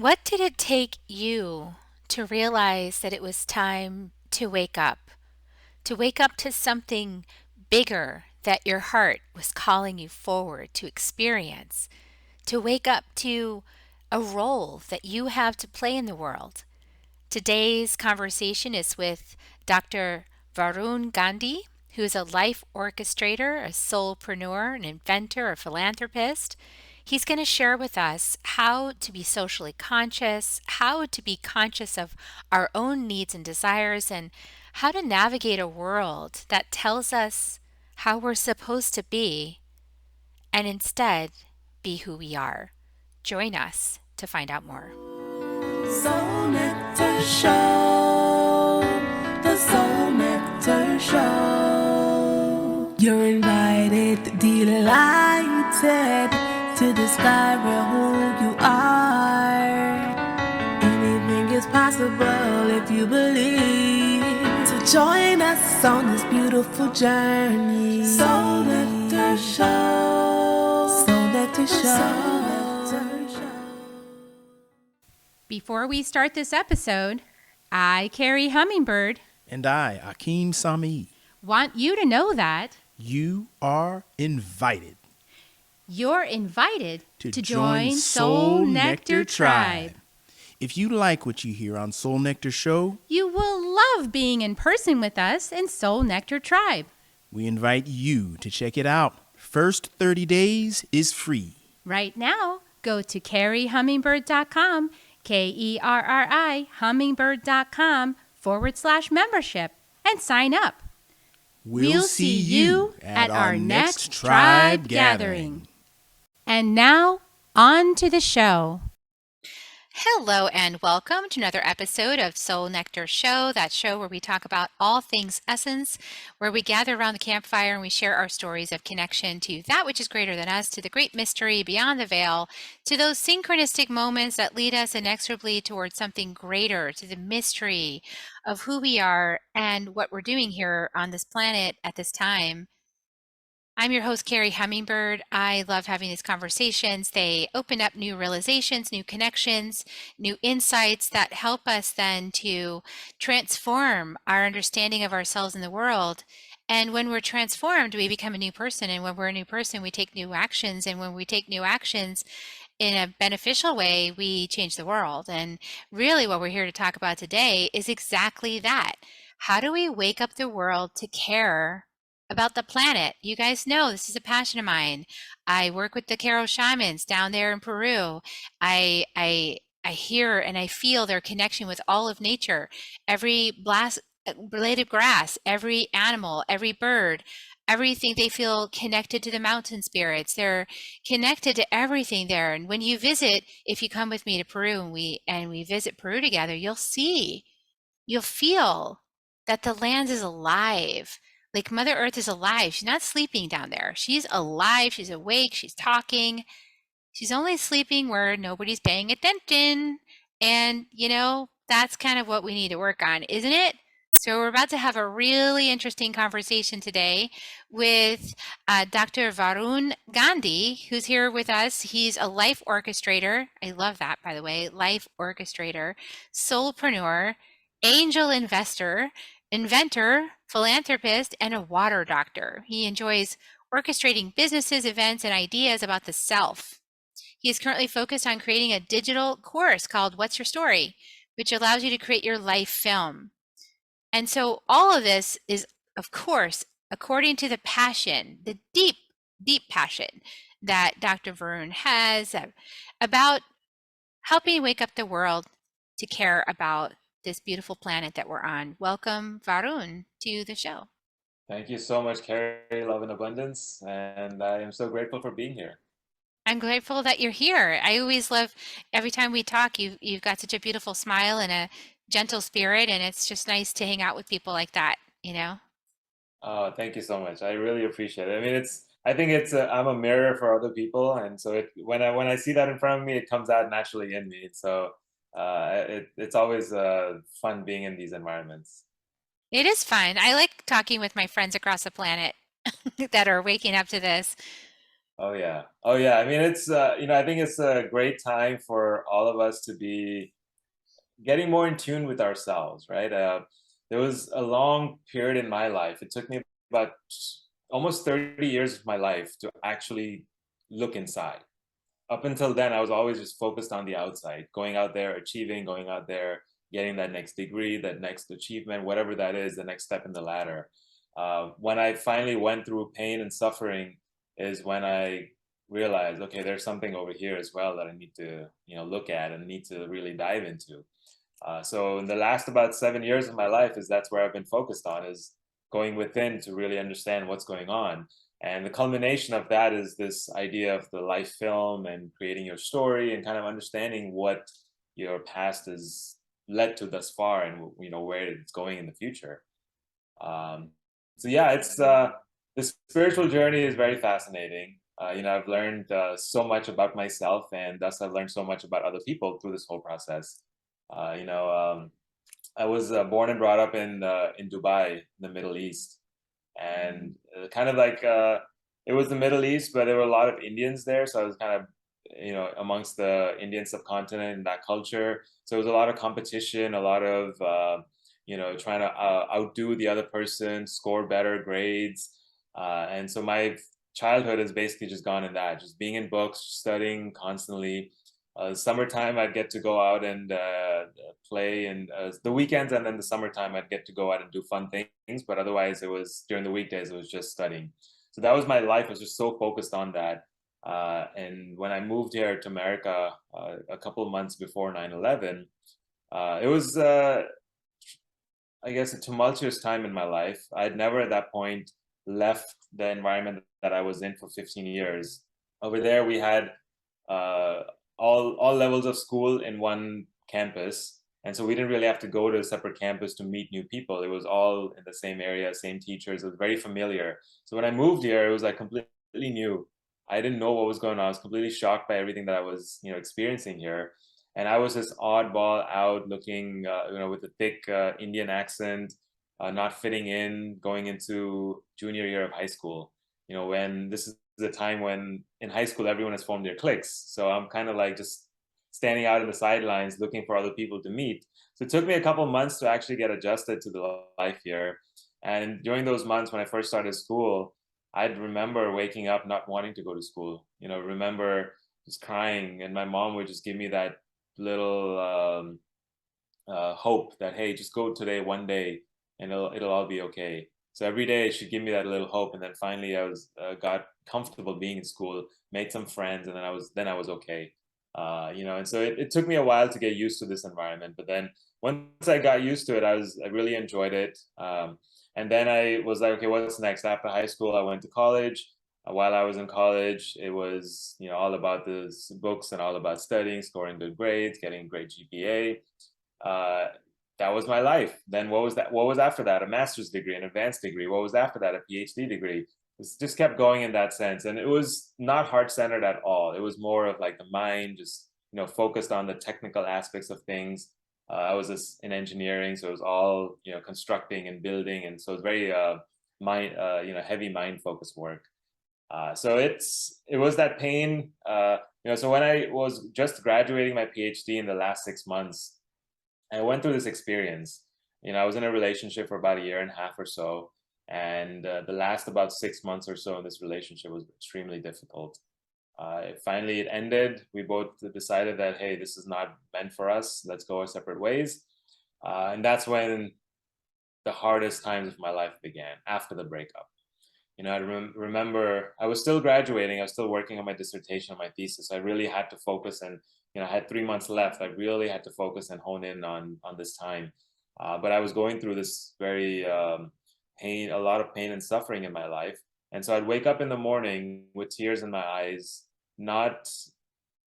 What did it take you to realize that it was time to wake up? To wake up to something bigger that your heart was calling you forward to experience? To wake up to a role that you have to play in the world? Today's conversation is with Dr. Varun Gandhi, who is a life orchestrator, a soulpreneur, an inventor, a philanthropist. He's going to share with us how to be socially conscious, how to be conscious of our own needs and desires, and how to navigate a world that tells us how we're supposed to be and instead be who we are. Join us to find out more. Soul Nectar Show, the Soul Nectar Show. You're invited, delighted to discover who you are. Anything is possible if you believe. So join us on this beautiful journey. Soul Nectar Show, Soul Nectar Show. Before we start this episode, I, Carrie Hummingbird, And I, Akeem Sami. want you to know that You are invited you're invited to join Soul Nectar Tribe. If you like what you hear on Soul Nectar Show, You will love being in person with us in Soul Nectar Tribe. we invite you to check it out. First 30 days is free. Right now, go to carriehummingbird.com, KERRI hummingbird.com/membership and sign up. We'll see you at our next tribe gathering. And now, on to the show. Hello and welcome to another episode of Soul Nectar Show, that show where we talk about all things essence, where we gather around the campfire and we share our stories of connection to that which is greater than us, to the great mystery beyond the veil, to those synchronistic moments that lead us inexorably towards something greater, to the mystery of who we are and what we're doing here on this planet at this time. I'm your host, Carrie Hummingbird. I love having these conversations. They open up new realizations, new connections, new insights that help us then to transform our understanding of ourselves in the world. And when we're transformed, we become a new person. And when we're a new person, we take new actions. And when we take new actions in a beneficial way, we change the world. And really, what we're here to talk about today is exactly that. How do we wake up the world to care about the planet? You guys know this is a passion of mine. I work with the Q'ero shamans down there in Peru. I hear and I feel their connection with all of nature. Every blade of grass, every animal, every bird, everything, they feel connected to the mountain spirits. They're connected to everything there. And when you visit, if you come with me to Peru and we visit Peru together, you'll feel that the land is alive. Like Mother Earth is alive. She's not sleeping down there. She's alive. She's awake. She's talking. She's only sleeping where nobody's paying attention. And, that's kind of what we need to work on, isn't it? So we're about to have a really interesting conversation today with Dr. Varun Gandhi, who's here with us. He's a life orchestrator. I love that, by the way, life orchestrator, soulpreneur, angel investor, inventor, philanthropist, and a water doctor. He enjoys orchestrating businesses, events, and ideas about the self. He is currently focused on creating a digital course called What's Your Story, which allows you to create your life film. And so all of this is, of course, according to the passion, the deep, deep passion that Dr. Varun has about helping wake up the world to care about this beautiful planet that we're on. Welcome, Varun, to the show. Thank you so much, Carrie. Love and abundance. And I am so grateful for being here. I'm grateful that you're here. I always love every time we talk, you've got such a beautiful smile and a gentle spirit, and it's just nice to hang out with people like that. Oh, thank you so much. I really appreciate it. I mean, I think I'm a mirror for other people. And so when I see that in front of me, it comes out naturally in me. So it's always fun being in these environments. It is fun. I like talking with my friends across the planet that are waking up to this. Oh yeah. Oh yeah. I mean, it's I think it's a great time for all of us to be getting more in tune with ourselves, right? There was a long period in my life. It took me about almost 30 years of my life to actually look inside. Up until then, I was always just focused on the outside, going out there, achieving, going out there, getting that next degree, that next achievement, whatever that is, the next step in the ladder. When I finally went through pain and suffering, is when I realized, okay, there's something over here as well that I need to, look at and need to really dive into. So in the last about 7 years of my life, is that's where I've been focused on, is going within to really understand what's going on. And the culmination of that is this idea of the life film and creating your story and kind of understanding what your past has led to thus far, and where it's going in the future. Um, so yeah, it's the spiritual journey is very fascinating. I've learned so much about myself, and thus I've learned so much about other people through this whole process. Uh, you know, um, I was born and brought up in Dubai, in the Middle East, and kind of like it was the Middle East, but there were a lot of Indians there, so I was kind of amongst the Indian subcontinent and that culture. So it was a lot of competition, a lot of trying to outdo the other person, score better grades, and so my childhood has basically just gone in that, just being in books, studying constantly. Summertime, I'd get to go out and play, and the weekends, and then the summertime, I'd get to go out and do fun things. But otherwise, it was during the weekdays, it was just studying. So that was my life. I was just so focused on that. And when I moved here to America a couple of months before 9/11, it was, I guess, a tumultuous time in my life. I'd never at that point left the environment that I was in for 15 years. Over there, we had uh, all levels of school in one campus, and so we didn't really have to go to a separate campus to meet new people. It was all in the same area, same teachers. It was very familiar. So when I moved here, it was like completely new. I didn't know what was going on. I was completely shocked by everything that I was, experiencing here. And I was this oddball out, looking, with a thick Indian accent, not fitting in, going into junior year of high school. When this is the time when in high school everyone has formed their cliques. So I'm kind of like just standing out in the sidelines, looking for other people to meet. So it took me a couple months to actually get adjusted to the life here. And during those months when I first started school, I'd remember waking up not wanting to go to school. Remember just crying, and my mom would just give me that little hope that, hey, just go today, one day, and it'll all be okay. So every day she'd give me that little hope, and then finally I was got comfortable being in school, made some friends, and then I was okay. And so it took me a while to get used to this environment, but then once I got used to it, I really enjoyed it. And then I was like, okay, what's next? After high school, I went to college. While I was in college, it was all about the books and all about studying, scoring good grades, getting a great GPA. uh, that was my life. Then what was that? What was after that? A master's degree, an advanced degree. What was after that? A PhD degree. It just kept going in that sense, and it was not heart centered at all. It was more of like the mind, just focused on the technical aspects of things. I was in engineering, so it was all constructing and building, and so it was very mind, heavy mind focused work. So it was that pain. So when I was just graduating my PhD in the last 6 months, I went through this experience. I was in a relationship for about a year and a half or so, and the last about 6 months or so in this relationship was extremely difficult. Finally, it ended. We both decided that, hey, this is not meant for us. Let's go our separate ways. And that's when the hardest times of my life began, after the breakup. I remember I was still graduating. I was still working on my dissertation, on my thesis. I really had to focus, and I had 3 months left. I really had to focus and hone in on this time. But I was going through this very a lot of pain and suffering in my life. And so I'd wake up in the morning with tears in my eyes, not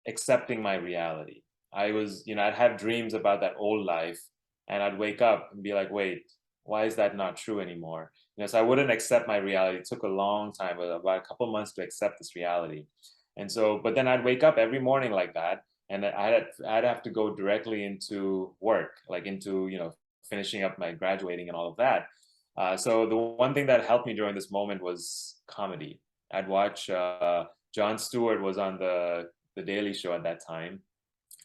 accepting my reality. I'd have dreams about that old life, and I'd wake up and be like, wait, why is that not true anymore? So I wouldn't accept my reality. It took a long time, about a couple months to accept this reality. And so, but then I'd wake up every morning like that, and I'd have to go directly into work, like into, finishing up my graduating and all of that. So the one thing that helped me during this moment was comedy. I'd watch Jon Stewart was on the Daily Show at that time,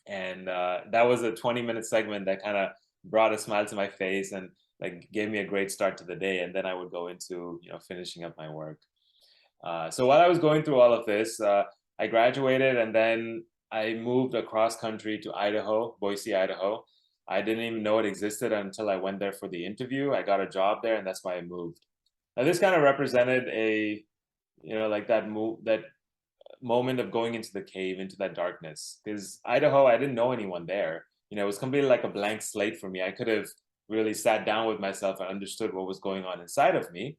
and that was a 20-minute segment that kind of brought a smile to my face and like gave me a great start to the day. And then I would go into finishing up my work. So while I was going through all of this, I graduated and then I moved across country to Idaho, Boise, Idaho. I didn't even know it existed until I went there for the interview. I got a job there, and that's why I moved. Now this kind of represented a, like that move, that moment of going into the cave, into that darkness. Because Idaho, I didn't know anyone there. It was completely like a blank slate for me. I could have really sat down with myself and understood what was going on inside of me.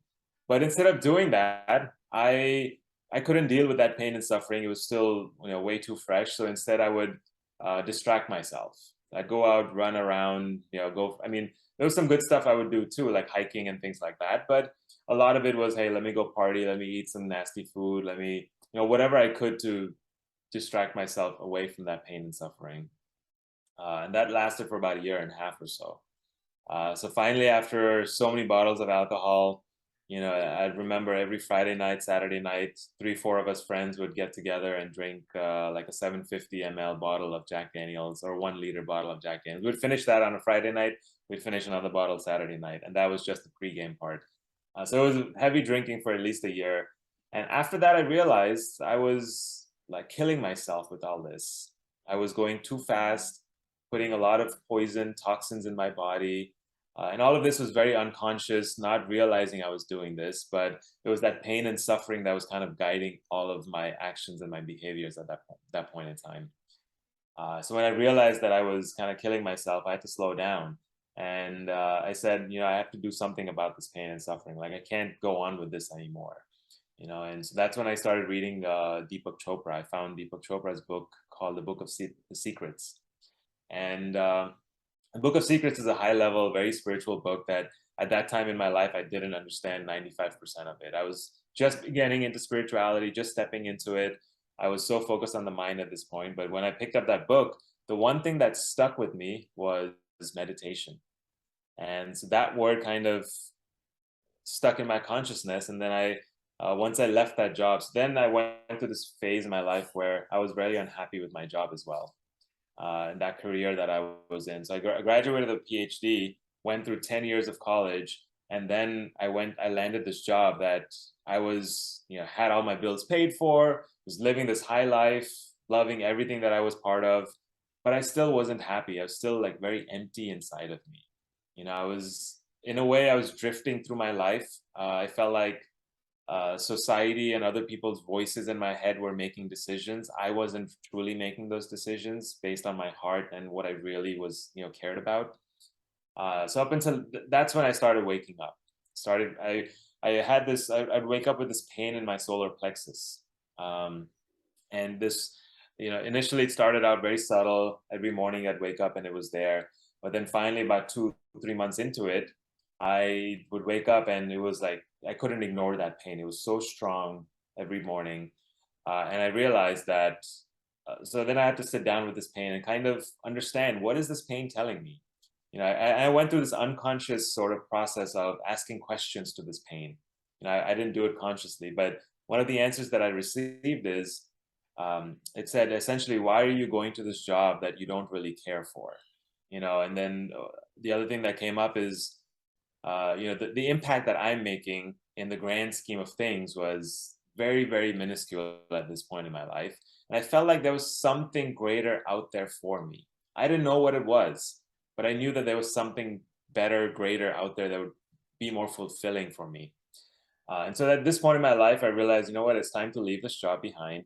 But instead of doing that, I couldn't deal with that pain and suffering. It was still way too fresh. So instead, I would distract myself. I'd go out, run around, go. I mean, there was some good stuff I would do too, like hiking and things like that. But a lot of it was, hey, let me go party, let me eat some nasty food, let me, whatever I could to distract myself away from that pain and suffering. And that lasted for about a year and a half or so. So finally, after so many bottles of alcohol, I remember every Friday night, Saturday night, 3, 4 of us friends would get together and drink like a 750 ml bottle of Jack Daniels or 1 liter bottle of Jack Daniels. We'd finish that on a Friday night. We'd finish another bottle Saturday night. And that was just the pregame part. So it was heavy drinking for at least a year. And after that, I realized I was like killing myself with all this. I was going too fast, putting a lot of poison, toxins in my body. And all of this was very unconscious, not realizing I was doing this, but it was that pain and suffering that was kind of guiding all of my actions and my behaviors at that point in time. So when I realized that I was kind of killing myself, I had to slow down. And I said, I have to do something about this pain and suffering. Like, I can't go on with this anymore. And so that's when I started reading Deepak Chopra. I found Deepak Chopra's book called The Book of Secrets. And the Book of Secrets is a high-level, very spiritual book that at that time in my life, I didn't understand 95% of it. I was just getting into spirituality, just stepping into it. I was so focused on the mind at this point. But when I picked up that book, the one thing that stuck with me was meditation. And so that word kind of stuck in my consciousness. And then once I left that job, so then I went through this phase in my life where I was very unhappy with my job as well. In that career that I was in. So I graduated with a PhD, went through 10 years of college, and then I landed this job that I was, had all my bills paid for, was living this high life, loving everything that I was part of, but I still wasn't happy. I was still like very empty inside of me. In a way, I was drifting through my life. I felt like society and other people's voices in my head were making decisions. I wasn't truly making those decisions based on my heart and what I really was, cared about. So up until that's when I started waking up. I had this. I'd wake up with this pain in my solar plexus, and this, initially it started out very subtle. Every morning I'd wake up and it was there, but then finally about 2, 3 months into it, I would wake up and it was like I couldn't ignore that pain. It was so strong every morning. And I realized that, so then I had to sit down with this pain and kind of understand, what is this pain telling me? I went through this unconscious sort of process of asking questions to this pain. I didn't do it consciously, but one of the answers that I received is, it said essentially, why are you going to this job that you don't really care for? And then the other thing that came up is, the impact that I'm making in the grand scheme of things was very, very minuscule at this point in my life. And I felt like there was something greater out there for me. I didn't know what it was, but I knew that there was something better, greater out there that would be more fulfilling for me. And so at this point in my life, I realized, it's time to leave this job behind.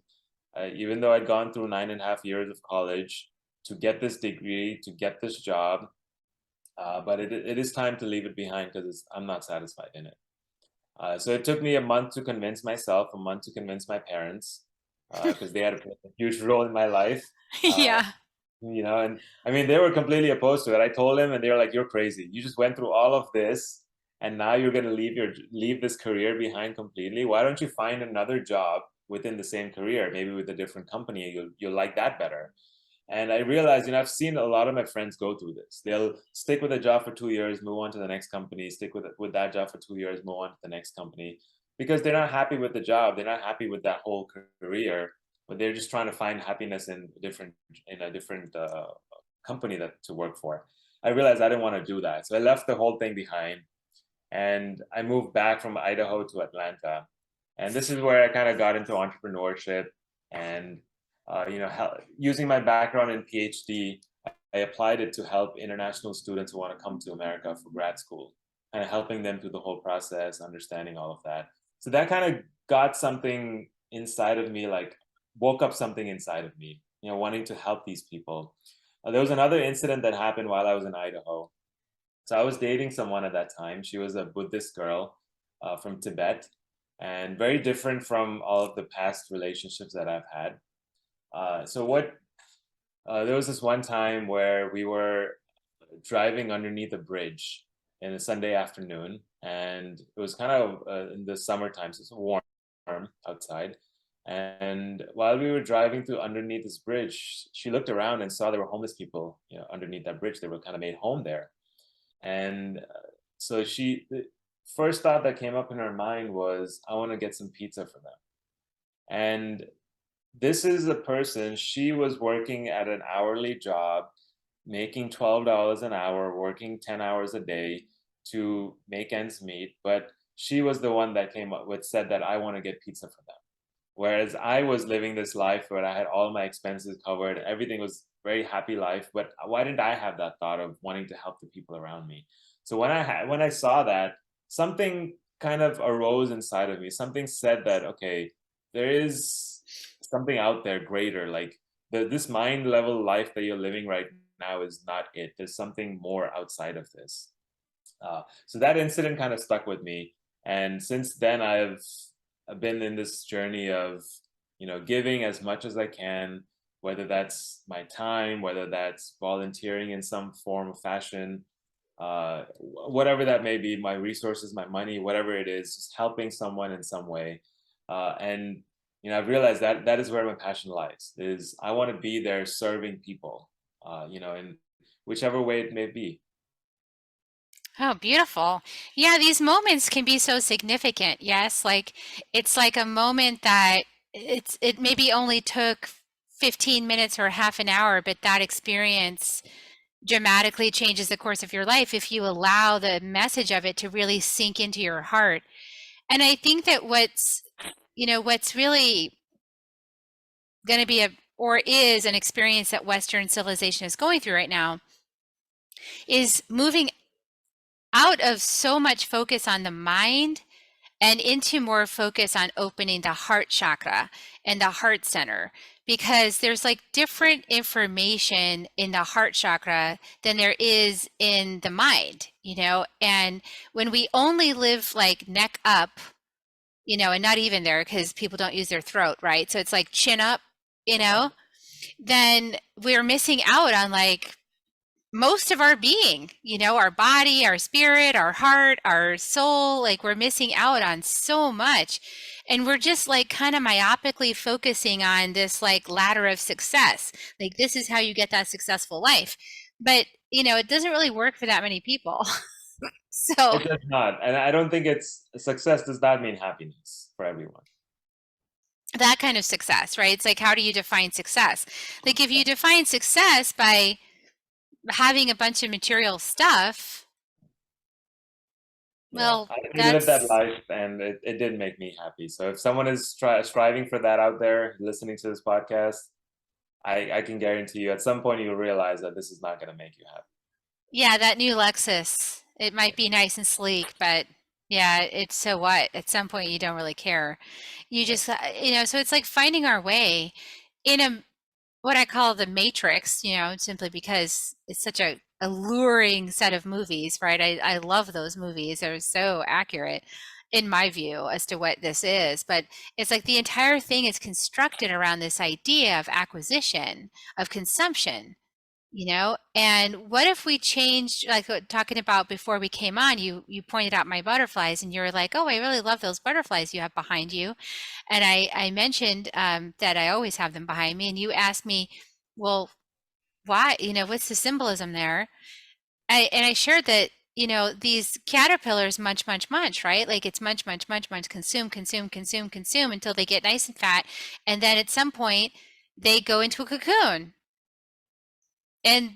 Even though I'd gone through 9.5 years of college to get this degree, to get this job, but it is time to leave it behind because I'm not satisfied in it. So it took me a month to convince myself, a month to convince my parents, because they had a huge role in my life. Yeah. And I mean, they were completely opposed to it. I told them and they were like, you're crazy. You just went through all of this and now you're going to leave this career behind completely. Why don't you find another job within the same career, maybe with a different company? You'll like that better. And I realized, I've seen a lot of my friends go through this. They'll stick with a job for 2 years, move on to the next company, stick with that job for 2 years, move on to the next company. because they're not happy with the job, they're not happy with that whole career, but they're just trying to find happiness in a different company that to work for. I realized I didn't want to do that, so I left the whole thing behind, and I moved back from Idaho to Atlanta. And this is where I kind of got into entrepreneurship and, using my background in PhD, I applied it to help international students who want to come to America for grad school, kind of helping them through the whole process, understanding all of that. So that kind of got something inside of me, like woke up something inside of me, wanting to help these people. There was another incident that happened while I was in Idaho. So I was dating someone at that time. She was a Buddhist girl from Tibet, and very different from all of the past relationships that I've had. So what there was this one time where we were driving underneath a bridge in a Sunday afternoon, and it was kind of in the summertime, so it's warm outside. And while we were driving through underneath this bridge, she looked around and saw there were homeless people, underneath that bridge. They were kind of made home there. And so the first thought that came up in her mind was, I want to get some pizza for them. And this is a person, she was working at an hourly job, making $12 an hour, working 10 hours a day to make ends meet. But she was the one that came up with, said that I want to get pizza for them. Whereas I was living this life where I had all my expenses covered, everything was very happy life. But why didn't I have that thought of wanting to help the people around me? So when I saw that, something kind of arose inside of me. Something said that, okay, there is something out there greater. Like this mind level life that you're living right now is not it. There's something more outside of this. So that incident kind of stuck with me, and since then I've been in this journey of, giving as much as I can, whether that's my time, whether that's volunteering in some form of fashion, whatever that may be, my resources, my money, whatever it is, just helping someone in some way. And I've realized that that is where my passion lies. Is I want to be there serving people, in whichever way it may be. Oh, beautiful. Yeah, these moments can be so significant. Yes, like it's like a moment that it maybe only took 15 minutes or half an hour, but that experience dramatically changes the course of your life if you allow the message of it to really sink into your heart. And I think that what's really going to be or is an experience that Western civilization is going through right now is moving out of so much focus on the mind and into more focus on opening the heart chakra and the heart center, because there's like different information in the heart chakra than there is in the mind, and when we only live like neck up, and not even there because people don't use their throat, right? So it's like chin up, then we're missing out on like most of our being, our body, our spirit, our heart, our soul. Like we're missing out on so much. And we're just like kind of myopically focusing on this like ladder of success. Like this is how you get that successful life. But, it doesn't really work for that many people. So It does not, and I don't think it's success does not mean happiness for everyone. that kind of success, right? It's like, how do you define success? Like if you define success by having a bunch of material stuff, Yeah, well, I did live that that's, life, and it did make me happy. So if someone is striving for that out there, listening to this podcast, I can guarantee you, at some point, you'll realize that this is not going to make you happy. yeah, that new Lexus, it might be nice and sleek, but yeah, it's so what? At some point, you don't really care. You Yeah. just, so it's like finding our way in what I call the matrix, simply because it's such a alluring set of movies, right? I love those movies. They're so accurate in my view as to what this is. But it's like the entire thing is constructed around this idea of acquisition, of consumption, and what if we changed, like talking about before we came on, you pointed out my butterflies and you were like, oh, I really love those butterflies you have behind you. And I mentioned that I always have them behind me, and you asked me, well, why, what's the symbolism there? And I shared that these caterpillars munch, munch, munch, right? Like it's munch, munch, munch, munch, consume, consume, consume, consume until they get nice and fat. And then at some point, they go into a cocoon and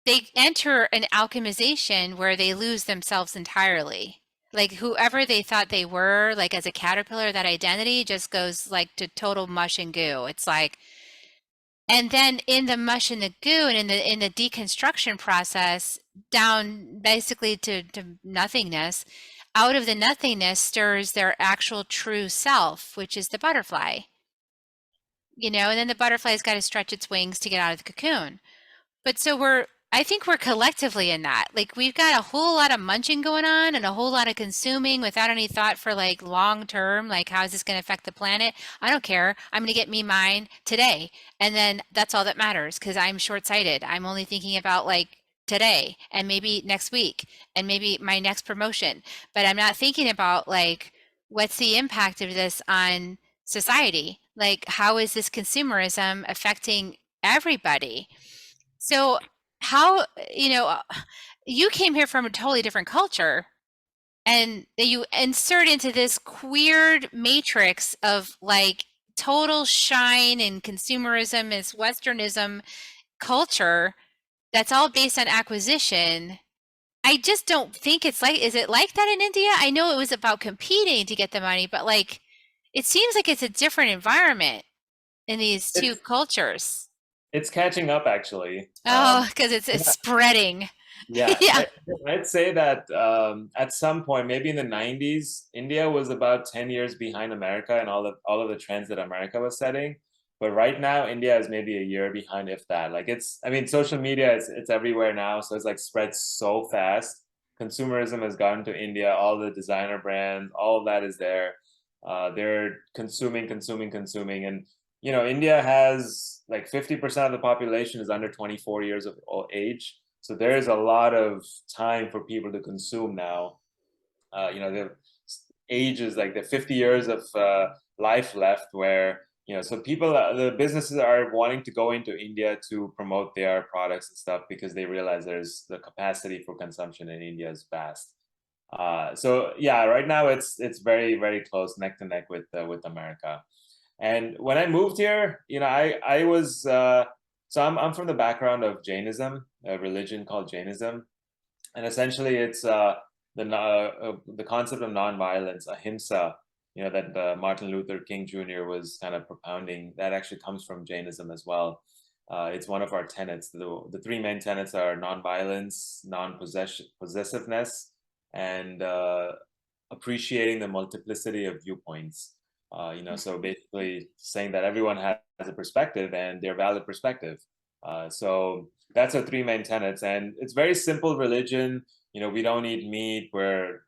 they enter an alchemization where they lose themselves entirely. Like whoever they thought they were, like as a caterpillar, that identity just goes like to total mush and goo. It's like, and then in the mush and the goo and in the deconstruction process, down basically to nothingness, out of the nothingness stirs their actual true self, which is the butterfly, and then the butterfly's got to stretch its wings to get out of the cocoon. But so I think we're collectively in that. Like we've got a whole lot of munching going on and a whole lot of consuming without any thought for like long term, like how is this going to affect the planet? I don't care. I'm going to get me mine today. And then that's all that matters because I'm short-sighted. I'm only thinking about like today and maybe next week and maybe my next promotion. But I'm not thinking about like what's the impact of this on society? Like how is this consumerism affecting everybody? So how, you came here from a totally different culture and you insert into this weird matrix of like total shine and consumerism is Westernism culture that's all based on acquisition. I just don't think is it like that in India? I know it was about competing to get the money, but like it seems like it's a different environment in these two It's cultures. it's catching up actually. Oh, because it's spreading. Yeah, Yeah. I'd say that at some point, maybe in the 90s, India was about 10 years behind America and all of the trends that America was setting. But right now, India is maybe a year behind, if that. Like I mean, social media it's everywhere now, so it's like spread so fast. Consumerism has gotten to India, all the designer brands, all of that is there. They're consuming, consuming, consuming, and India has like 50% of the population is under 24 years of age. So there is a lot of time for people to consume now. The age is like the 50 years of life left where, so people, the businesses are wanting to go into India to promote their products and stuff because they realize there's the capacity for consumption in India is vast. So yeah, right now it's very, very close neck to neck with America. And when I moved here, I was so I'm from the background of Jainism, a religion called Jainism, and essentially it's the concept of nonviolence, ahimsa, that Martin Luther King Jr. was kind of propounding. That actually comes from Jainism as well. It's one of our tenets. The three main tenets are nonviolence, non-possessiveness, and appreciating the multiplicity of viewpoints. So basically saying that everyone has a perspective and their valid perspective. So that's our three main tenets, and it's very simple religion. We don't eat meat. We're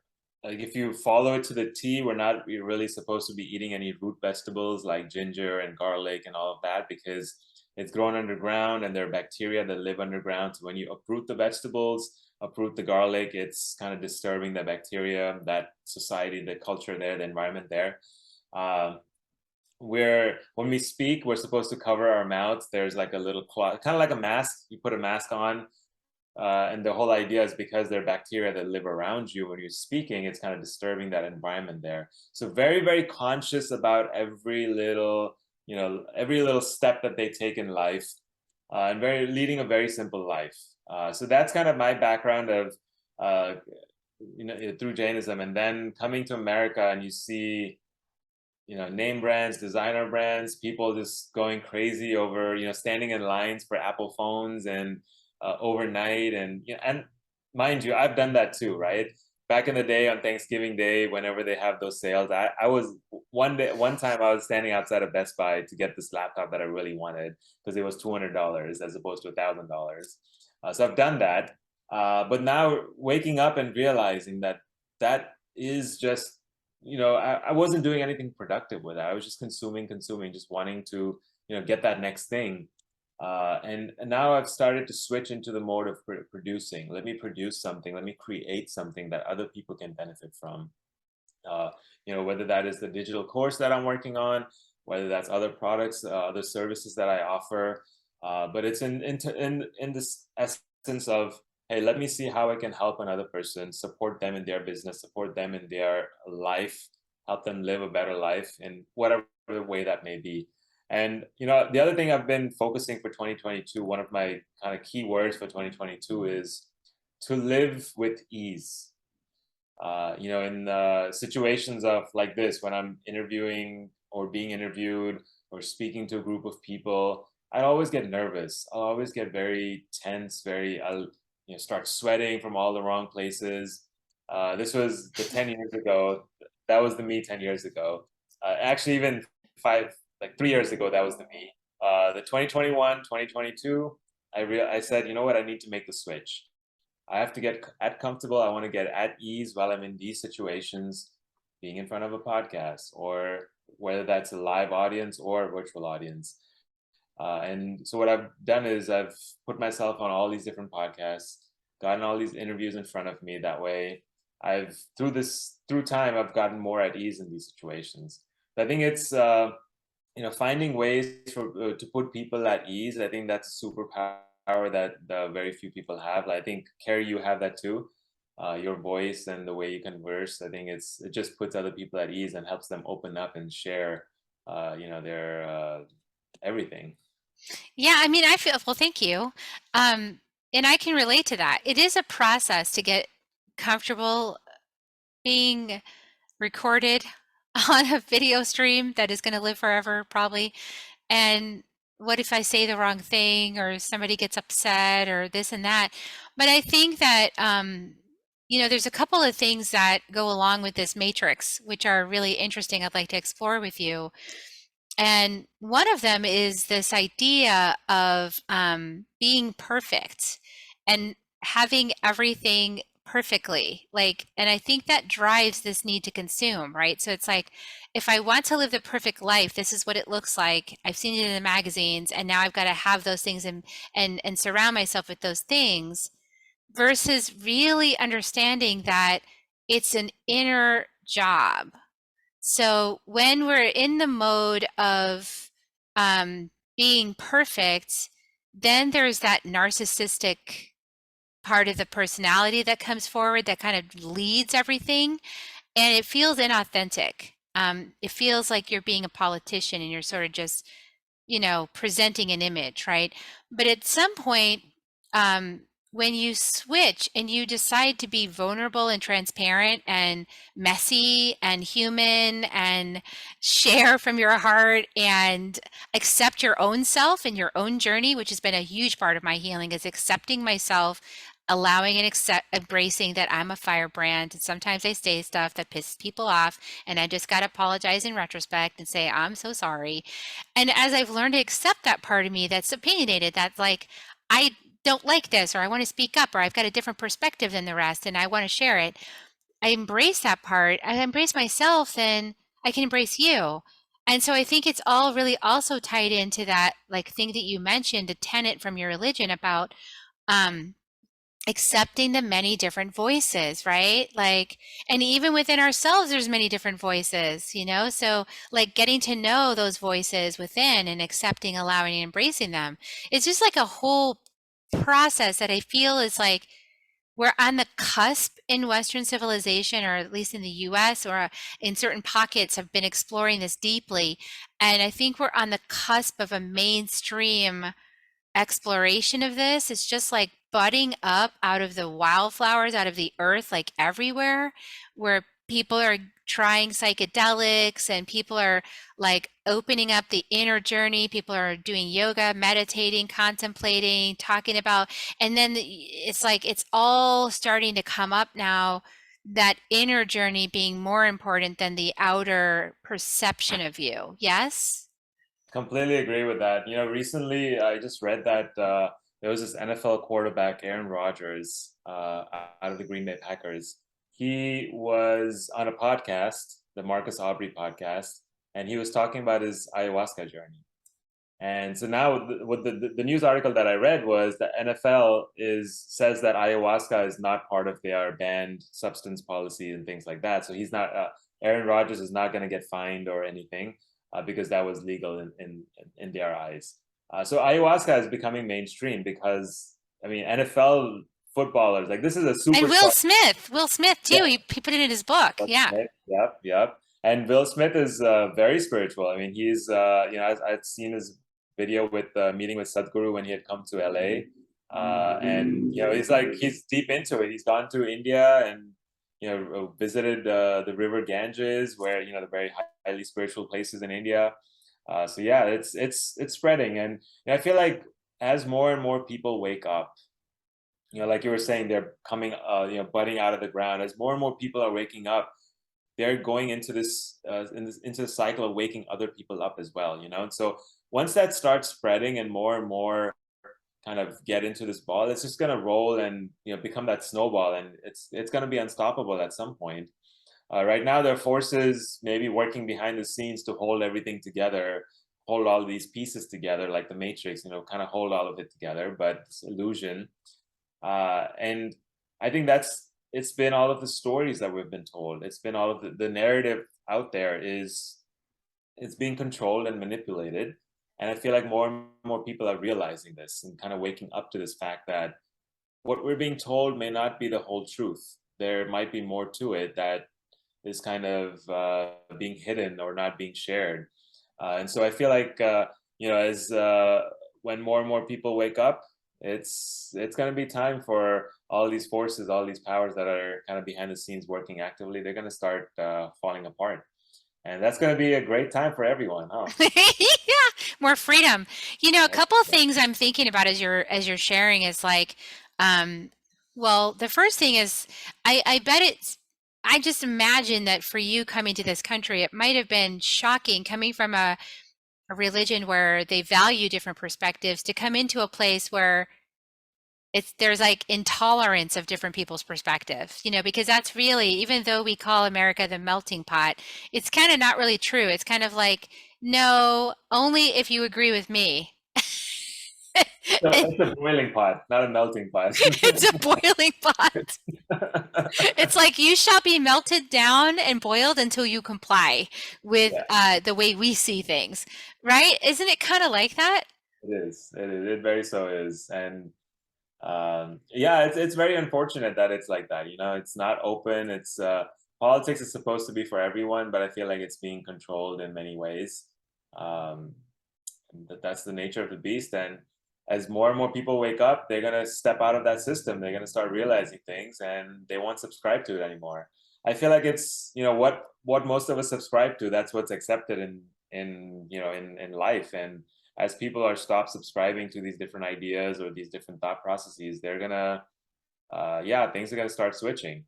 like, if you follow it to the T, we're really supposed to be eating any root vegetables like ginger and garlic and all of that because it's grown underground and there are bacteria that live underground. So when you uproot the vegetables, uproot the garlic, it's kind of disturbing the bacteria, that society, the culture there, the environment there. Where when we speak, we're supposed to cover our mouths. There's like a little cloth, kind of like a mask. You put a mask on, and the whole idea is because there are bacteria that live around you when you're speaking, it's kind of disturbing that environment there. So very, very conscious about every little step that they take in life, and leading a very simple life. So that's kind of my background of, through Jainism, and then coming to America, and you see name brands, designer brands, people just going crazy over, standing in lines for Apple phones and overnight. And mind you, I've done that too, right? Back in the day on Thanksgiving Day, whenever they have those sales, I was one time I was standing outside of Best Buy to get this laptop that I really wanted because it was $200 as opposed to $1,000. So I've done that. But now waking up and realizing that is just I wasn't doing anything productive with it. I was just consuming, just wanting to, get that next thing. And now I've started to switch into the mode of producing. Let me produce something. Let me create something that other people can benefit from. Whether that is the digital course that I'm working on, whether that's other products, other services that I offer. But it's in this essence of hey, let me see how I can help another person, support them in their business, support them in their life, help them live a better life in whatever way that may be. And the other thing I've been focusing for 2022, one of my kind of key words for 2022 is to live with ease. In situations of like this, when I'm interviewing or being interviewed or speaking to a group of people, I always get nervous. I'll always get very tense, I'll start sweating from all the wrong places. This was the 10 years ago. That was the me 10 years ago. Actually, even 3 years ago, that was the me. The 2021, 2022, I said, you know what, I need to make the switch. I have to get at comfortable. I want to get at ease while I'm in these situations, being in front of a podcast, or whether that's a live audience or a virtual audience. And so what I've done is I've put myself on all these different podcasts, gotten all these interviews in front of me. That way, through time, I've gotten more at ease in these situations. I think it's finding ways to put people at ease. I think that's a superpower that very few people have. I think, Carrie, you have that too. Your voice and the way you converse, I think it just puts other people at ease and helps them open up and share their everything. Yeah, I mean, I feel, well, thank you. And I can relate to that. It is a process to get comfortable being recorded on a video stream that is going to live forever, probably. And what if I say the wrong thing or somebody gets upset or this and that? But I think that, there's a couple of things that go along with this matrix, which are really interesting. I'd like to explore with you. And one of them is this idea of being perfect and having everything perfectly. And I think that drives this need to consume, right? So it's like, if I want to live the perfect life, this is what it looks like. I've seen it in the magazines, and now I've got to have those things and surround myself with those things, versus really understanding that it's an inner job. So when we're in the mode of being perfect, then there's that narcissistic part of the personality that comes forward that kind of leads everything, and it feels inauthentic. It feels like you're being a politician and you're sort of just, presenting an image, right? But at some point, when you switch and you decide to be vulnerable and transparent and messy and human and share from your heart and accept your own self and your own journey, which has been a huge part of my healing, is accepting myself, allowing and embracing that I'm a firebrand, and sometimes I say stuff that pisses people off, and I just got to apologize in retrospect and say I'm so sorry. And as I've learned to accept that part of me that's opinionated, that's like, I don't like this, or I want to speak up, or I've got a different perspective than the rest and I want to share it, I embrace that part, I embrace myself, then I can embrace you. And so I think it's all really also tied into that like thing that you mentioned, a tenet from your religion about um accepting the many different voices, right? And even within ourselves, there's many different voices, So like getting to know those voices within and accepting, allowing, and embracing them. It's just like a whole process that I feel is like we're on the cusp in Western civilization, or at least in the US, or in certain pockets have been exploring this deeply. And I think we're on the cusp of a mainstream exploration of this. It's just like budding up out of the wildflowers, out of the earth, like everywhere, where people are trying psychedelics and people are like opening up the inner journey. People are doing yoga, meditating, contemplating, talking about, and then it's like it's all starting to come up now, that inner journey being more important than the outer perception of you. Yes? Completely agree with that. Recently I just read that there was this NFL quarterback, Aaron Rodgers, out of the Green Bay Packers. He was on a podcast, the Marcus Aubrey podcast, and he was talking about his ayahuasca journey. And so now, what the news article that I read was the NFL says that ayahuasca is not part of their banned substance policy and things like that. So he's not. Aaron Rodgers is not going to get fined or anything because that was legal in their eyes. So ayahuasca is becoming mainstream because, I mean, NFL footballers. Like this is a And superstar. Will Smith too. He put it in his book. Yeah. Yep, yep. And Will Smith is very spiritual. I mean, he's I've seen his video with meeting with Sadhguru when he had come to LA, and he's deep into it. He's gone to India and visited the River Ganges, where the very highly spiritual places in India. So yeah, it's spreading, and I feel like as more and more people wake up, like you were saying, they're coming, budding out of the ground. As more and more people are waking up, they're going into into the cycle of waking other people up as well. And so once that starts spreading and more kind of get into this ball, it's just going to roll and become that snowball, and it's going to be unstoppable at some point. Right now, there are forces maybe working behind the scenes to hold everything together, hold all these pieces together, like the Matrix, kind of hold all of it together, but it's illusion. And I think it's been all of the stories that we've been told. It's been all of the narrative out there it's being controlled and manipulated. And I feel like more and more people are realizing this and kind of waking up to this fact that what we're being told may not be the whole truth. There might be more to it that is kind of being hidden or not being shared. And so I feel like, as when more and more people wake up, it's going to be time for all these forces, all these powers that are kind of behind the scenes working actively. They're going to start falling apart, and that's going to be a great time for everyone, huh? Yeah, more freedom. A couple of things I'm thinking about as you're sharing is like, well, the first thing is, I bet I just imagine that for you coming to this country, it might have been shocking coming from a religion where they value different perspectives to come into a place where there's like intolerance of different people's perspectives, because that's really, even though we call America the melting pot, it's kind of not really true. It's kind of like, no, only if you agree with me. So it's a boiling pot, not a melting pot. It's a boiling pot. It's like, you shall be melted down and boiled until you comply with the way we see things, right? Isn't it kind of like that? It is. It is. It very so is. And yeah, it's very unfortunate that it's like that. It's not open. It's politics is supposed to be for everyone, but I feel like it's being controlled in many ways. Um, that's the nature of the beast. And as more and more people wake up, they're gonna step out of that system. They're gonna start realizing things, and they won't subscribe to it anymore. I feel like it's what most of us subscribe to. That's what's accepted in life. And as people are stopped subscribing to these different ideas or these different thought processes, they're gonna things are gonna start switching.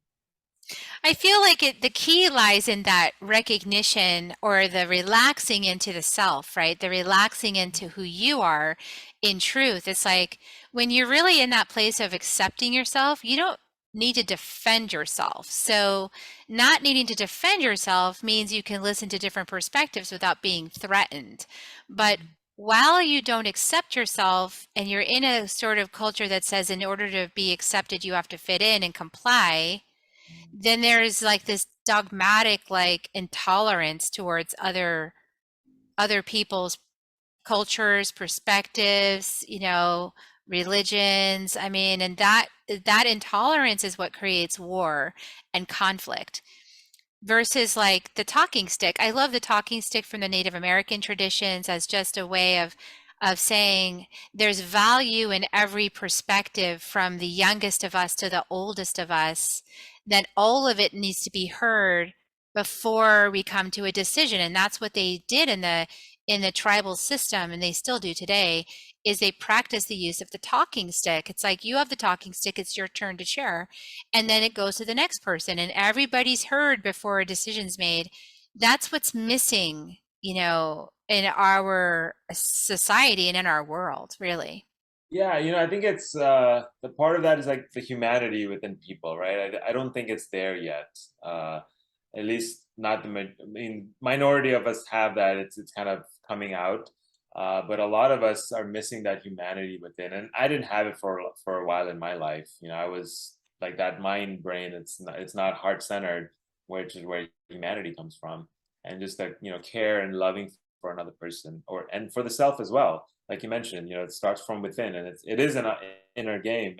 I feel like the key lies in that recognition, or the relaxing into the self, right? The relaxing into who you are in truth. It's like when you're really in that place of accepting yourself, you don't need to defend yourself. So not needing to defend yourself means you can listen to different perspectives without being threatened. But while you don't accept yourself and you're in a sort of culture that says in order to be accepted, you have to fit in and comply, then there's like this dogmatic like intolerance towards other people's cultures, perspectives, religions. I mean, and that intolerance is what creates war and conflict. Versus like the talking stick. I love the talking stick from the Native American traditions as just a way of saying there's value in every perspective, from the youngest of us to the oldest of us, that all of it needs to be heard before we come to a decision. And that's what they did in the tribal system, and they still do today, is they practice the use of the talking stick. It's like, you have the talking stick, it's your turn to share, and then it goes to the next person, and everybody's heard before a decision's made. That's what's missing, in our society and in our world, really. Yeah, I think it's the part of that is like the humanity within people, right? I don't think it's there yet. At least not I mean, minority of us have that. It's kind of coming out, but a lot of us are missing that humanity within. And I didn't have it for a while in my life. I was like that mind brain. It's not heart centered, which is where humanity comes from, and just that care and loving for another person, and for the self as well. Like you mentioned, it starts from within, and it is an inner game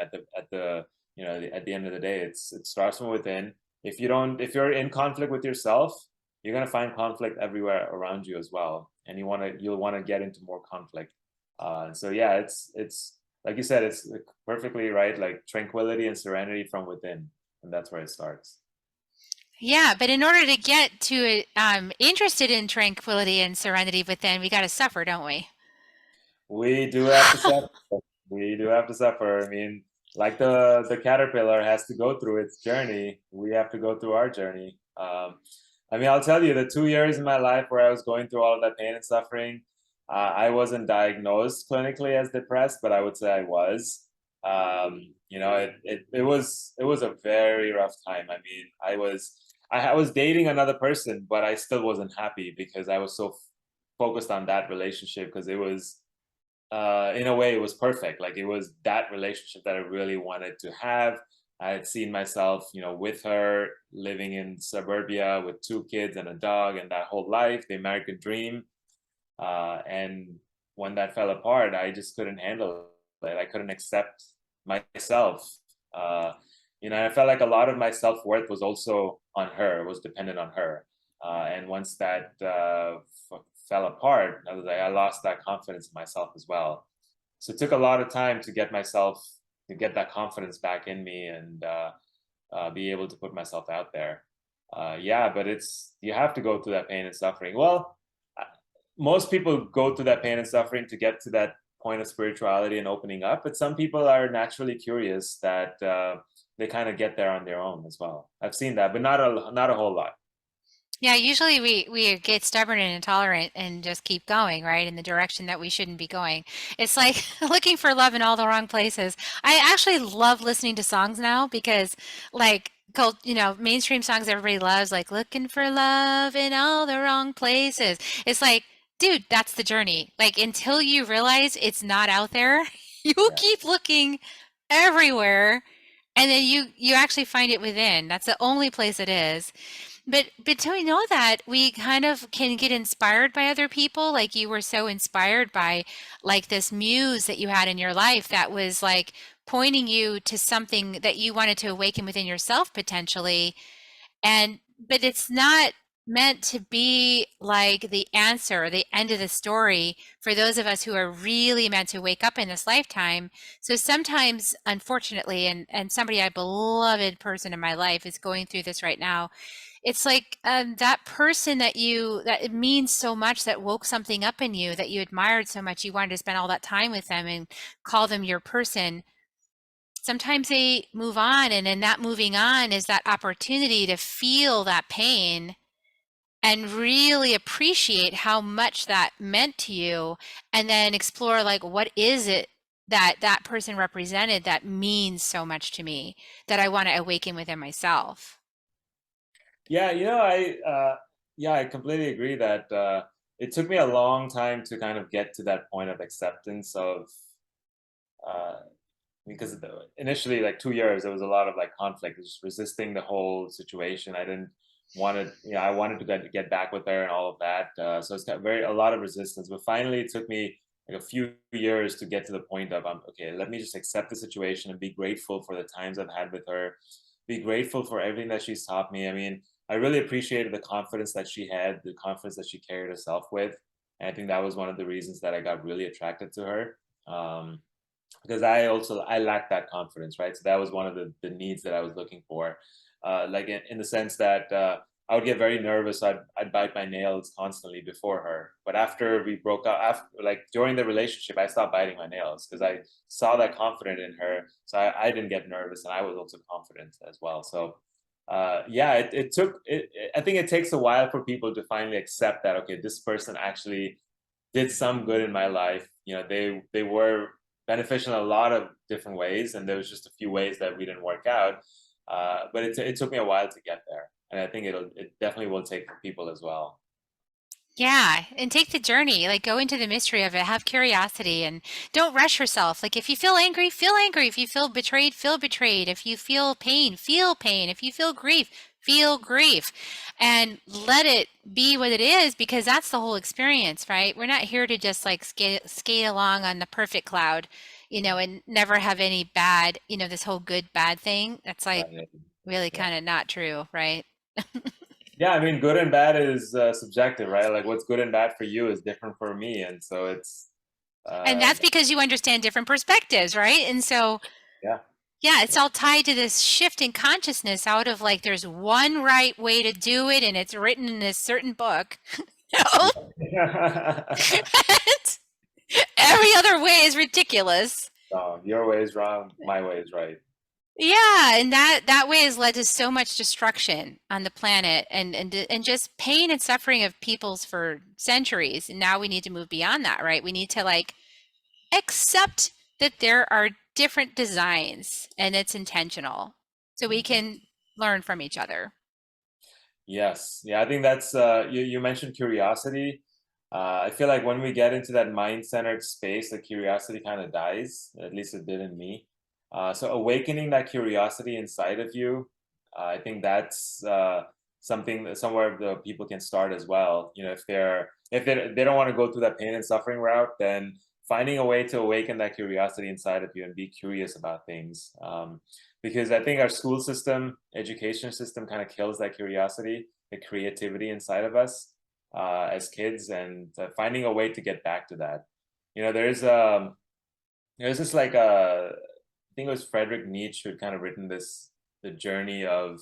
at the end of the day, it starts from within. If you're in conflict with yourself, you're going to find conflict everywhere around you as well, and you'll want to get into more conflict. So yeah, it's like you said, it's perfectly right, like tranquility and serenity from within, and that's where it starts. Yeah, but in order to get to it, interested in tranquility and serenity within, we got to suffer, don't we? We do have to suffer. We do have to suffer. I mean, like the caterpillar has to go through its journey, we have to go through our journey. I mean, I'll tell you, the 2 years in my life where I was going through all of that pain and suffering, I wasn't diagnosed clinically as depressed, but I would say I was. It was a very rough time. I mean, I was dating another person, but I still wasn't happy because I was so focused on that relationship because it was in a way it was perfect. Like it was that relationship that I really wanted to have. I had seen myself, with her living in suburbia with 2 kids and a dog and that whole life, the American dream. And when that fell apart, I just couldn't handle it. I couldn't accept myself. I felt like a lot of my self worth was also on her, was dependent on her. And once that fell apart, I lost that confidence in myself as well. So it took a lot of time to get that confidence back in me and be able to put myself out there. Yeah, but you have to go through that pain and suffering. Well, most people go through that pain and suffering to get to that point of spirituality and opening up, but some people are naturally curious that they kind of get there on their own as well. I've seen that, but not a whole lot. Yeah, usually we get stubborn and intolerant and just keep going, right, in the direction that we shouldn't be going. It's like looking for love in all the wrong places. I actually love listening to songs now because like mainstream songs everybody loves, like looking for love in all the wrong places. It's like, dude, that's the journey. Like until you realize it's not out there, you Yeah. keep looking everywhere and then you actually find it within. That's the only place it is. But till we know that, we kind of can get inspired by other people. Like you were so inspired by like this muse that you had in your life that was like pointing you to something that you wanted to awaken within yourself potentially. And but it's not meant to be like the answer, the end of the story for those of us who are really meant to wake up in this lifetime. So sometimes, unfortunately, and somebody, a beloved person in my life is going through this right now. It's like that person that it means so much, that woke something up in you that you admired so much, you wanted to spend all that time with them and call them your person. Sometimes they move on, and in that moving on is that opportunity to feel that pain and really appreciate how much that meant to you, and then explore like what is it that that person represented that means so much to me that I want to awaken within myself. Yeah, I completely agree that it took me a long time to kind of get to that point of acceptance of uh, because initially, like 2 years, there was a lot of like conflict, just resisting the whole situation. I didn't want to, I wanted to get back with her and all of that. So it's got a lot of resistance. But finally, it took me like a few years to get to the point of, okay, let me just accept the situation and be grateful for the times I've had with her, be grateful for everything that she's taught me. I mean, I really appreciated the confidence that she had, the confidence that she carried herself with. And I think that was one of the reasons that I got really attracted to her. Because I lacked that confidence, right? So that was one of the needs that I was looking for, like in the sense that I would get very nervous. I'd bite my nails constantly before her, but after we broke up, after like during the relationship, I stopped biting my nails because I saw that confidence in her, so I didn't get nervous, and I was also confident as well. So. Yeah, it took I think it takes a while for people to finally accept that, okay, this person actually did some good in my life. They were beneficial in a lot of different ways, and there was just a few ways that we didn't work out. But it took me a while to get there, and I think it definitely will take for people as well. Yeah, and take the journey, like go into the mystery of it, have curiosity and don't rush yourself. Like if you feel angry, feel angry. If you feel betrayed, feel betrayed. If you feel pain, feel pain. If you feel grief. And let it be what it is, because that's the whole experience, right? We're not here to just like skate along on the perfect cloud. and never have any bad, this whole good bad thing. That's like Right. really Yeah. kind of not true, right? Yeah, I mean, good and bad is subjective, right? Like what's good and bad for you is different for me, and so it's And uh, that's because you understand different perspectives, right? And so, yeah, yeah, it's all tied to this shift in consciousness out of like there's one right way to do it and it's written in this certain book. No. yeah. Every other way is ridiculous. No, your way is wrong, my way is right. Yeah, and that way has led to so much destruction on the planet and just pain and suffering of peoples for centuries. And now we need to move beyond that, right? We need to like accept that there are different designs and it's intentional so we Mhm. can learn from each other. Yes. Yeah, I think that's you mentioned curiosity. I feel like when we get into that mind-centered space, the curiosity kind of dies. At least it did in me. So awakening that curiosity inside of you, I think that's something somewhere the people can start as well. If they don't want to go through that pain and suffering route, then finding a way to awaken that curiosity inside of you and be curious about things. Because I think our school system, education system, kind of kills that curiosity, the creativity inside of us as kids, and finding a way to get back to that. There's this like I think it was Friedrich Nietzsche who had kind of written this the journey of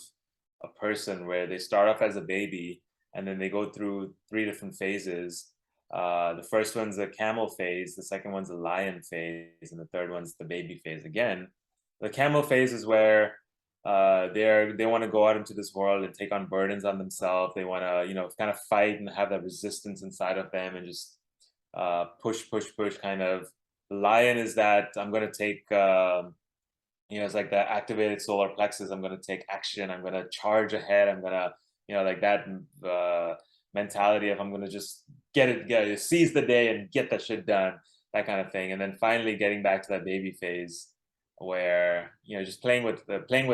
a person where they start off as a baby and then they go through three different phases. The first one's the camel phase, the second one's the lion phase, and the third one's the baby phase again. The camel phase is where they want to go out into this world and take on burdens on themselves. They want to kind of fight and have that resistance inside of them and just push, push, push. Kind of the lion is that I'm going to take it's like the activated solar plexus. I'm going to take action. I'm going to charge ahead. I'm going to like that mentality of I'm going to just get it, seize the day and get that shit done, that kind of thing. And then finally getting back to that baby phase where just playing with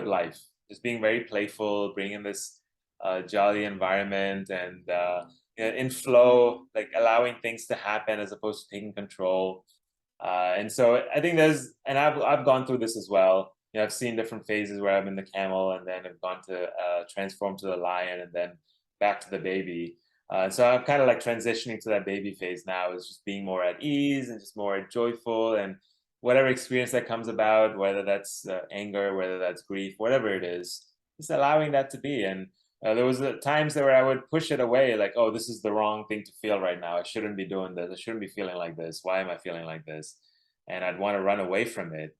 life, just being very playful, bringing this jolly environment and in flow, like allowing things to happen as opposed to taking control. And so I think I've gone through this as well. I've seen different phases where I'm in the camel and then I've gone to transform to the lion and then back to the baby. So I'm kind of like transitioning to that baby phase now, is just being more at ease and just more joyful, and whatever experience that comes about, whether that's anger, whether that's grief, whatever it is, just allowing that to be. And there was times where I would push it away, like, oh, this is the wrong thing to feel right now. I shouldn't be doing this. I shouldn't be feeling like this. Why am I feeling like this? And I'd want to run away from it,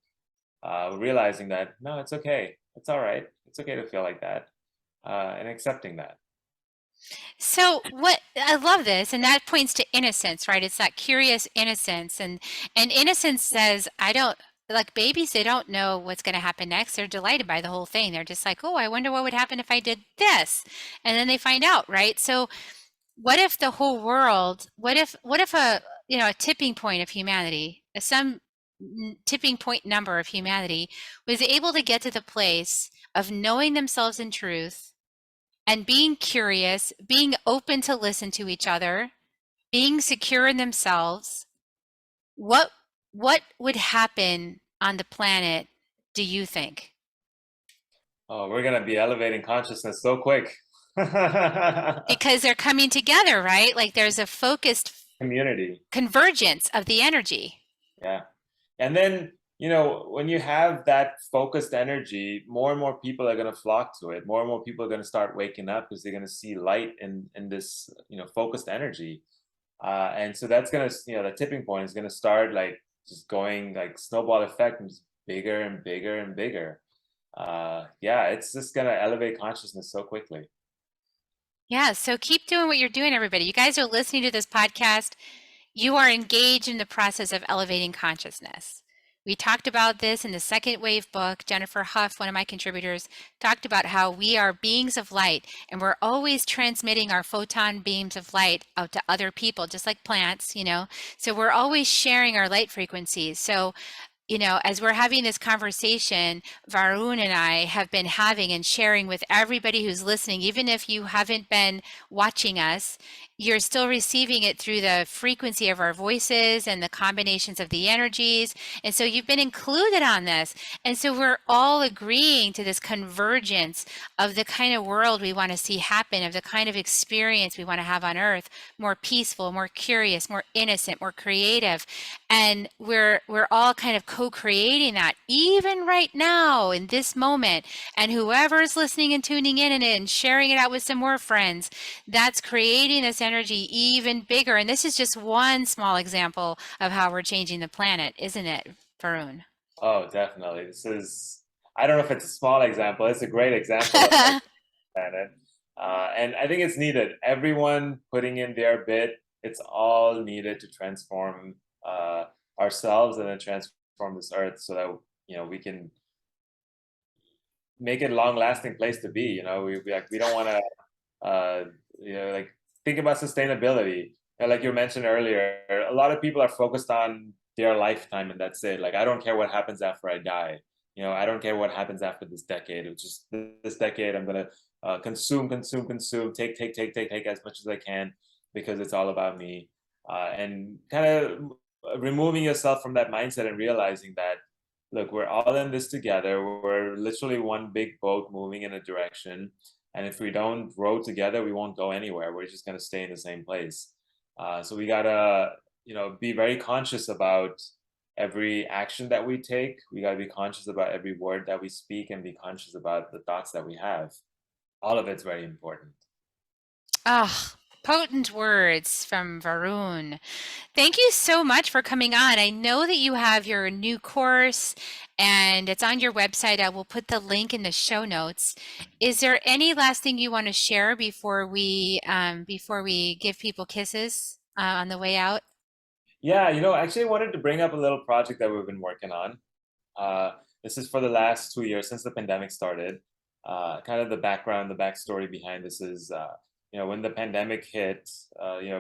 realizing that, no, it's okay. It's all right. It's okay to feel like that, and accepting that. So what I love this, and that points to innocence, right? It's that curious innocence, and innocence says, I don't like babies. They don't know what's going to happen next. They're delighted by the whole thing. They're just like, oh, I wonder what would happen if I did this, and then they find out, right? So what if the whole world? What if a tipping point of humanity, some tipping point number of humanity was able to get to the place of knowing themselves in truth and being curious, being open to listen to each other, being secure in themselves, what what would happen on the planet, do you think? Oh, we're gonna be elevating consciousness so quick. Because they're coming together, right? Like there's a focused Community. convergence of the energy. Yeah. And then, when you have that focused energy, more and more people are going to flock to it. More and more people are going to start waking up because they're going to see light in this, focused energy. And so that's going to, the tipping point is going to start like just going like snowball effect and just bigger and bigger and bigger. Yeah, it's just going to elevate consciousness so quickly. Yeah, so keep doing what you're doing, everybody. You guys are listening to this podcast. You are engaged in the process of elevating consciousness. We talked about this in the Second Wave book. Jennifer Huff, one of my contributors, talked about how we are beings of light and we're always transmitting our photon beams of light out to other people, just like plants, So we're always sharing our light frequencies. So as we're having this conversation, Varun and I have been having and sharing with everybody who's listening, even if you haven't been watching us, you're still receiving it through the frequency of our voices and the combinations of the energies. And so you've been included on this. And so we're all agreeing to this convergence of the kind of world we want to see happen, of the kind of experience we want to have on earth, more peaceful, more curious, more innocent, more creative. And we're all kind of co-creating that even right now in this moment. And whoever's listening and tuning in and sharing it out with some more friends, that's creating this energy even bigger. And this is just one small example of how we're changing the planet, isn't it, Varun? Oh, definitely. This is, I don't know if it's a small example, it's a great example of planet. And I think it's needed. Everyone putting in their bit, it's all needed to transform ourselves and then transform this earth so that we can make it a long-lasting place to be. We don't want to like think about sustainability. And like you mentioned earlier, a lot of people are focused on their lifetime and that's it. Like I don't care what happens after I die. I don't care what happens after this decade. It's just this decade I'm gonna consume, consume, consume, take as much as I can because it's all about me. And kind of removing yourself from that mindset and realizing that look, we're all in this together. We're literally one big boat moving in a direction. And if we don't row together, we won't go anywhere. We're just going to stay in the same place. So we got to, be very conscious about every action that we take. We got to be conscious about every word that we speak and be conscious about the thoughts that we have. All of it's very important. Ah, potent words from Varun. Thank you so much for coming on. I know that you have your new course and it's on your website. I will put the link in the show notes. Is there any last thing you want to share before we give people kisses on the way out? Yeah, actually I wanted to bring up a little project that we've been working on. Uh, this is for the last 2 years since the pandemic started. Kind of the background, the backstory behind this is, when the pandemic hit,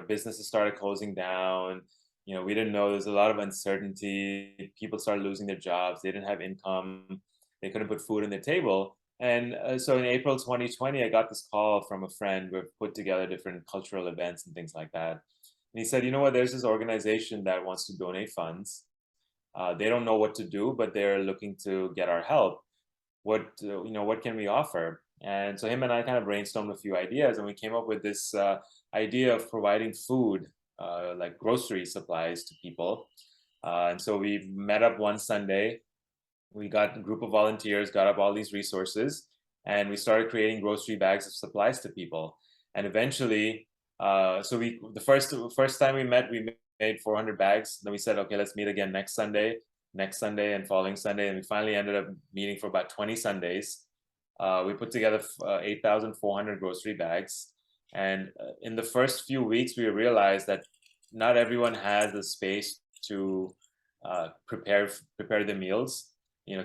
businesses started closing down. We didn't know there's a lot of uncertainty. People started losing their jobs. They didn't have income. They couldn't put food on their table. And so in April 2020, I got this call from a friend. We've put together different cultural events and things like that. And he said, you know what, there's this organization that wants to donate funds. They don't know what to do, but they're looking to get our help. What can we offer? And so him and I kind of brainstormed a few ideas, and we came up with this idea of providing food, like grocery supplies to people. And so we met up one Sunday. We got a group of volunteers, got up all these resources, and we started creating grocery bags of supplies to people. And eventually, so the first time we met, we made 400 bags. Then we said, okay, let's meet again next Sunday and following Sunday. And we finally ended up meeting for about 20 Sundays. We put together 8,400 grocery bags. And in the first few weeks, we realized that not everyone has the space to prepare the meals,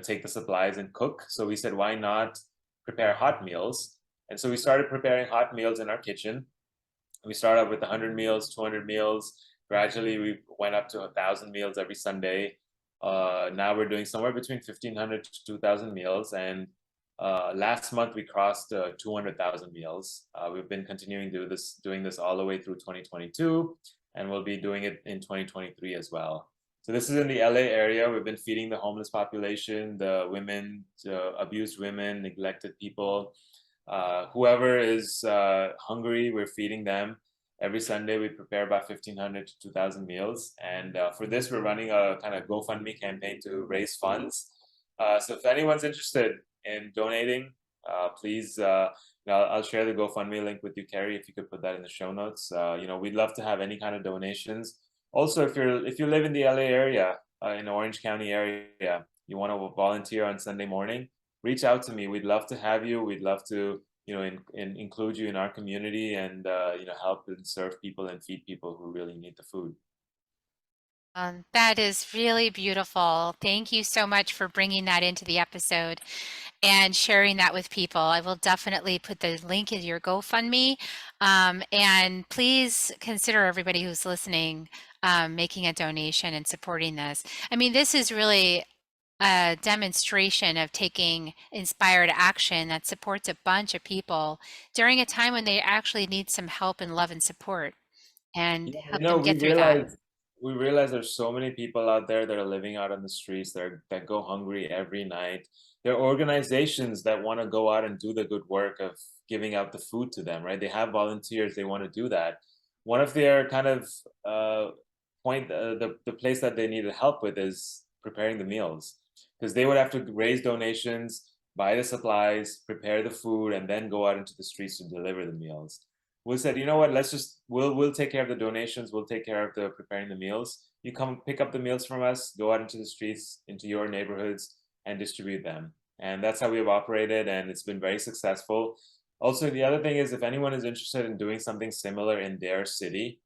take the supplies and cook. So we said, why not prepare hot meals? And so we started preparing hot meals in our kitchen. We started with 100 meals, 200 meals. Gradually, we went up to 1,000 meals every Sunday. Now we're doing somewhere between 1,500 to 2,000 meals. And last month, we crossed 200,000 meals. We've been continuing doing this all the way through 2022, and we'll be doing it in 2023 as well. So this is in the LA area. We've been feeding the homeless population, the women, abused women, neglected people. Whoever is hungry, we're feeding them. Every Sunday, we prepare about 1,500 to 2,000 meals. And for this, we're running a kind of GoFundMe campaign to raise funds. So if anyone's interested in donating, please, I'll share the GoFundMe link with you, Carrie, if you could put that in the show notes. We'd love to have any kind of donations. Also, if you live in the LA area, in Orange County area, you want to volunteer on Sunday morning, reach out to me. We'd love to have you. We'd love to, include you in our community and, help and serve people and feed people who really need the food. That is really beautiful. Thank you so much for bringing that into the episode and sharing that with people. I will definitely put the link in your GoFundMe. And please consider everybody who's listening making a donation and supporting this. I mean, this is really a demonstration of taking inspired action that supports a bunch of people during a time when they actually need some help and love and support and Yeah, help them we get through that. realize there's so many people out there that are living out on the streets that go hungry every night. There are organizations that want to go out and do the good work of giving out the food to them, right? They have volunteers, they want to do that. One of their kind of the place that they needed help with is preparing the meals, because they would have to raise donations, buy the supplies, prepare the food, and then go out into the streets to deliver the meals. We said, you know what, we'll take care of the donations, we'll take care of the preparing the meals. You come pick up the meals from us, go out into the streets, into your neighborhoods, and distribute them. And that's how we've operated, and it's been very successful. Also, the other thing is, if anyone is interested in doing something similar in their city,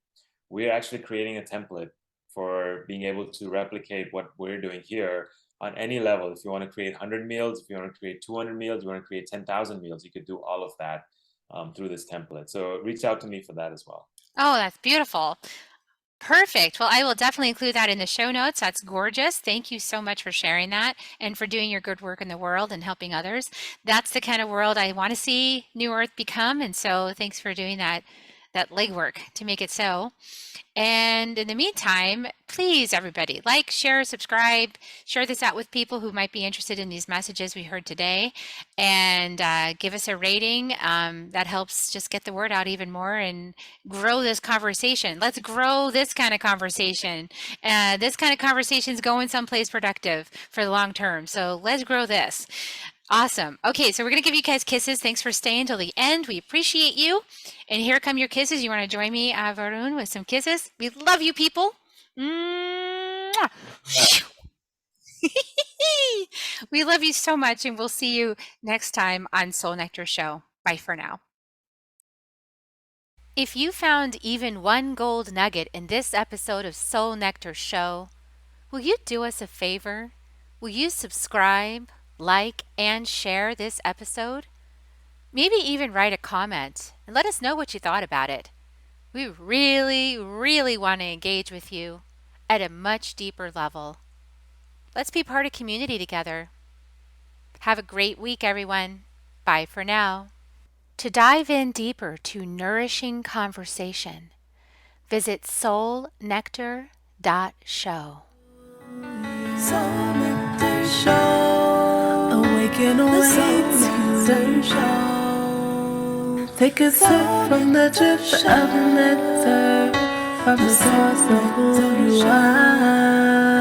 we're actually creating a template for being able to replicate what we're doing here on any level. If you want to create 100 meals, if you want to create 200 meals, you want to create 10,000 meals, you could do all of that through this template. So reach out to me for that as well. Oh, that's beautiful. Perfect. Well, I will definitely include that in the show notes. That's gorgeous. Thank you so much for sharing that and for doing your good work in the world and helping others. That's the kind of world I want to see New Earth become. And so thanks for doing that legwork to make it so. And in the meantime, please, everybody, like, share, subscribe, share this out with people who might be interested in these messages we heard today, and give us a rating. That helps just get the word out even more and grow this conversation. Let's grow this kind of conversation. This kind of conversation is going someplace productive for the long term. So let's grow this. Awesome. Okay, so we're going to give you guys kisses. Thanks for staying till the end. We appreciate you. And here come your kisses. You want to join me, Varun, with some kisses? We love you, people. Mwah. We love you so much, and we'll see you next time on Soul Nectar Show. Bye for now. If you found even one gold nugget in this episode of Soul Nectar Show, will you do us a favor? Will you subscribe, like, and share this episode? Maybe even write a comment and let us know what you thought about it. We really, really want to engage with you at a much deeper level. Let's be part of community together. Have a great week, everyone. Bye for now. To dive in deeper to nourishing conversation, visit soulnectar.show. Soul Nectar Show. Awaken, awake, Nectar Show. Take a sip from the drip of nectar from the source of who you are.